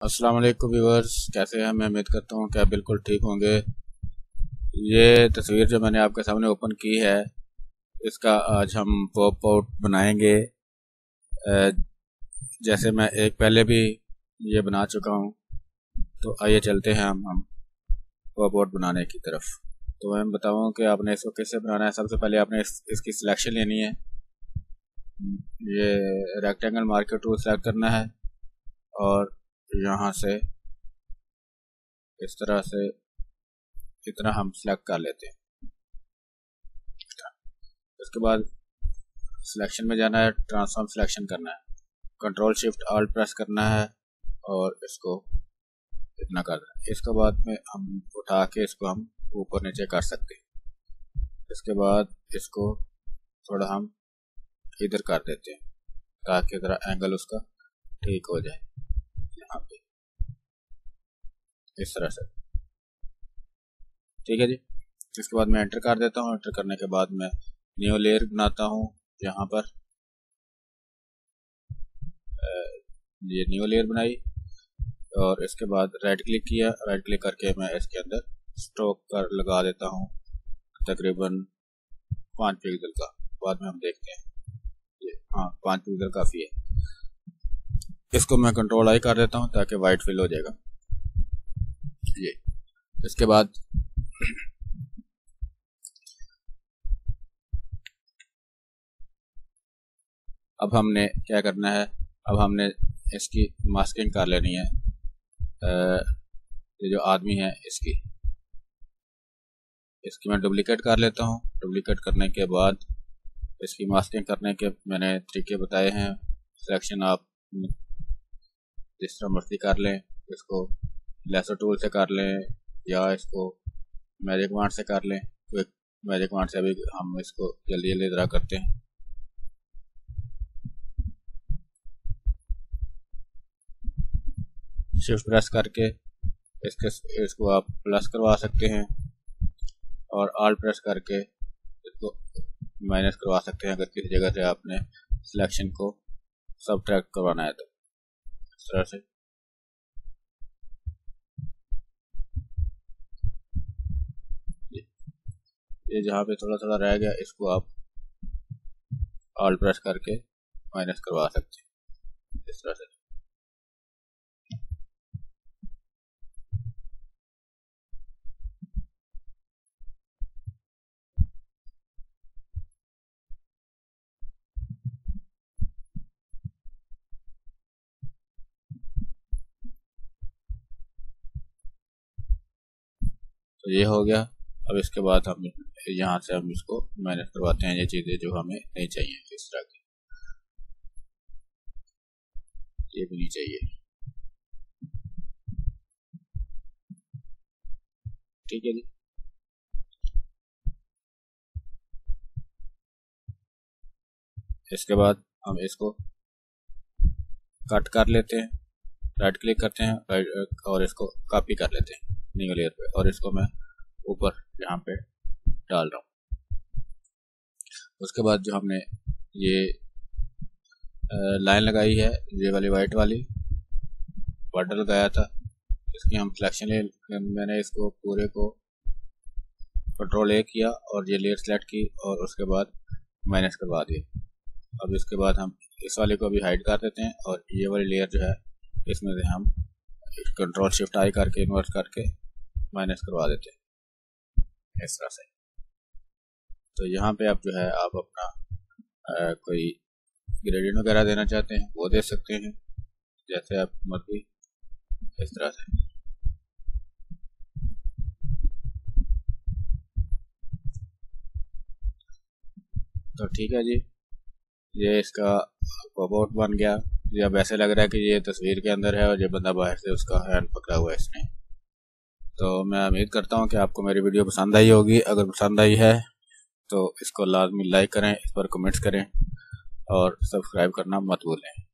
अस्सलाम वालेकुम व्यूअर्स, कैसे हैं? मैं उम्मीद करता हूँ कि आप बिल्कुल ठीक होंगे। ये तस्वीर जो मैंने आपके सामने ओपन की है, इसका आज हम पॉप आउट बनाएंगे। जैसे मैं एक पहले भी ये बना चुका हूँ, तो आइए चलते हैं हम पॉप आउट बनाने की तरफ। तो मैं बताऊँ कि आपने इसको कैसे बनाना है। सबसे पहले आपने इसकी सिलेक्शन लेनी है। ये रेक्टेंगल मार्कर टूल सेलेक्ट करना है और यहाँ से इस तरह से इतना हम सिलेक्ट कर लेते हैं। उसके बाद सिलेक्शन में जाना है, ट्रांसफॉर्म सिलेक्शन करना है, कंट्रोल शिफ्ट ऑल्ट प्रेस करना है और इसको इतना कर देना है। इसके बाद में हम उठा के इसको हम ऊपर नीचे कर सकते हैं। इसके बाद इसको थोड़ा हम इधर कर देते हैं ताकि ज़रा एंगल उसका ठीक हो जाए। यहाँ पे इस तरह से, ठीक है जी। इसके बाद मैं एंटर कर देता हूँ। एंटर करने के बाद मैं न्यू लेयर बनाता हूँ। यहाँ पर ये न्यू लेयर बनाई और इसके बाद राइट क्लिक किया। राइट क्लिक करके मैं इसके अंदर स्ट्रोक कर लगा देता हूँ तकरीबन 5 पिक्सल का। बाद में हम देखते हैं। ये 5 पिक्सल काफ़ी है। इसको मैं कंट्रोल आई कर देता हूँ ताकि वाइट फिल हो जाएगा ये। इसके बाद अब हमने क्या करना है, अब हमने इसकी मास्किंग कर लेनी है। ये जो आदमी है इसकी मैं डुप्लीकेट कर लेता हूँ। डुप्लीकेट करने के बाद इसकी मास्किंग करने के मैंने तरीके बताए हैं। सिलेक्शन आप जिस तरह मर्जी कर लें, इसको लेसर टूल से कर लें या इसको मैजिक वांड से कर लें। तो मैजिक वांड से भी हम इसको जल्दी जल्दी ड्रा करते हैं। शिफ्ट प्रेस करके इसको आप प्लस करवा सकते हैं और ऑल्ट प्रेस करके इसको माइनस करवा सकते हैं अगर किसी जगह से आपने सिलेक्शन को सबट्रैक्ट करवाना है तो। इस तरह से ये जहाँ पे थोड़ा थोड़ा रह गया, इसको आप ऑल्ट प्रेस करके माइनस करवा सकते हैं इस तरह से। तो ये हो गया। अब इसके बाद हम यहाँ से हम इसको मैनेज करवाते हैं ये चीज़ें जो हमें नहीं चाहिए। इस तरह की ये भी नहीं चाहिए, ठीक है जी। इसके बाद हम इसको कट कर लेते हैं। राइट क्लिक करते हैं और इसको कॉपी कर लेते हैं न्यू लेयर पे और इसको मैं ऊपर यहाँ पे डाल रहा हूँ। उसके बाद जो हमने ये लाइन लगाई है, ये वाली वाइट वाली बॉर्डर लगाया था, इसकी हम सिलेक्शन ले, मैंने इसको पूरे को कंट्रोल ए किया और ये लेयर सेलेक्ट की और उसके बाद माइनस करवा दिया। अब इसके बाद हम इस वाले को भी हाइड कर देते हैं और ये वाली लेयर जो है इसमें से हम कंट्रोल शिफ्ट आई करके इन्वर्ट करके माइनस करवा देते हैं इस तरह से। तो यहाँ पे आप जो है आप अपना कोई ग्रेडियंट वगैरह देना चाहते हैं वो दे सकते हैं जैसे आप मर्जी, इस तरह से। तो ठीक है जी, ये इसका पॉप आउट बन गया। ये अब ऐसे लग रहा है कि ये तस्वीर के अंदर है और ये बंदा बाहर से उसका हैंड पकड़ा हुआ है इसने। तो मैं उम्मीद करता हूँ कि आपको मेरी वीडियो पसंद आई होगी। अगर पसंद आई है तो इसको लाजमी लाइक करें, इस पर कमेंट्स करें और सब्सक्राइब करना मत भूलें।